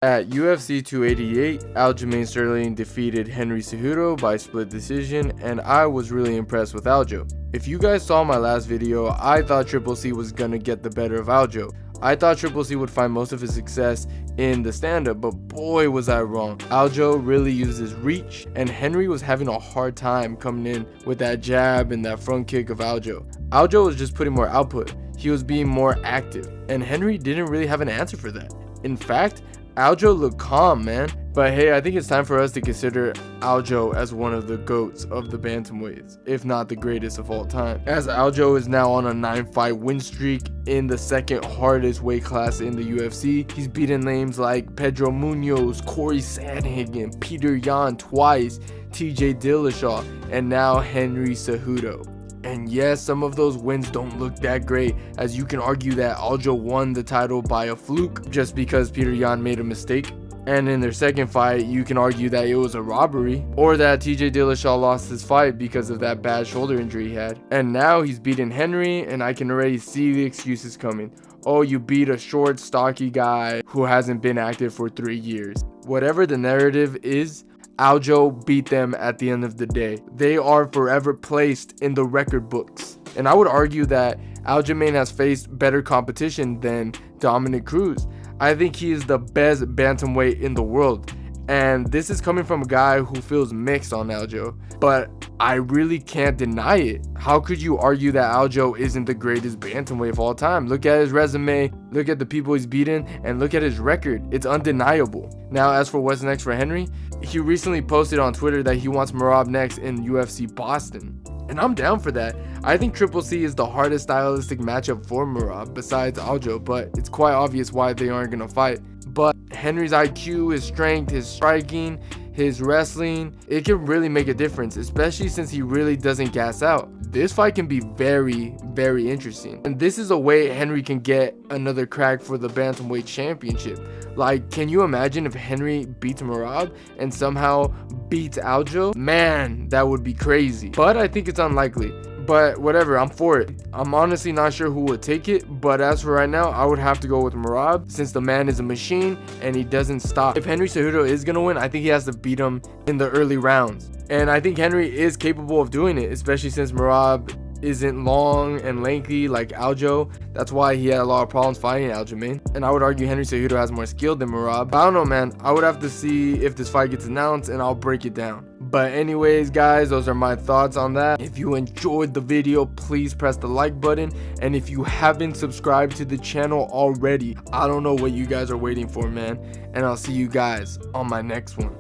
At UFC 288, Aljamain Sterling defeated Henry Cejudo by split decision, and I was really impressed with Aljo. If you guys saw my last video, I thought Triple C was gonna get the better of Aljo. I thought Triple C would find most of his success in the stand-up, but boy was I wrong. Aljo really used his reach, and Henry was having a hard time coming in with that jab and that front kick of Aljo. Aljo was just putting more output. He was being more active, and Henry didn't really have an answer for that. In fact, Aljo looked calm, man. But hey, I think it's time for us to consider Aljo as one of the GOATs of the Bantamweights, if not the greatest of all time, as Aljo is now on a 9-fight win streak in the second hardest weight class in the UFC. He's beaten names like Pedro Munoz, Corey Sandhagen, Peter Yan twice, TJ Dillashaw, and now Henry Cejudo. And yes, some of those wins don't look that great, as you can argue that Aljo won the title by a fluke just because Peter Yan made a mistake. And in their second fight, you can argue that it was a robbery, or that TJ Dillashaw lost his fight because of that bad shoulder injury he had. And now he's beaten Henry, and I can already see the excuses coming. Oh, you beat a short, stocky guy who hasn't been active for 3 years. Whatever the narrative is, Aljo beat them at the end of the day. They are forever placed in the record books. And I would argue that Aljamain has faced better competition than Dominic Cruz. I think he is the best bantamweight in the world. And this is coming from a guy who feels mixed on Aljo. But I really can't deny it. How could you argue that Aljo isn't the greatest bantamweight of all time? Look at his resume, look at the people he's beaten, and look at his record. It's undeniable. Now, as for what's next for Henry, he recently posted on Twitter that he wants Merab next in UFC Boston. And I'm down for that. I think Triple C is the hardest stylistic matchup for Merab besides Aljo, but it's quite obvious why they aren't going to fight. But Henry's IQ, his strength, his striking, his wrestling, it can really make a difference, especially since he really doesn't gas out. This fight can be very, very interesting. And this is a way Henry can get another crack for the Bantamweight Championship. Like, can you imagine if Henry beats Merab and somehow beats Aljo? Man, that would be crazy. But I think it's unlikely. But whatever, I'm for it. I'm honestly not sure who would take it, but as for right now, I would have to go with Merab since the man is a machine and he doesn't stop. If Henry Cejudo is gonna win, I think he has to beat him in the early rounds. And I think Henry is capable of doing it, especially since Merab isn't long and lengthy like Aljo. That's why he had a lot of problems fighting Aljamain. And I would argue Henry Cejudo has more skill than Merab. But I don't know, man. I would have to see if this fight gets announced and I'll break it down. But anyways, guys, those are my thoughts on that. If you enjoyed the video, please press the like button. And if you haven't subscribed to the channel already, I don't know what you guys are waiting for, man. And I'll see you guys on my next one.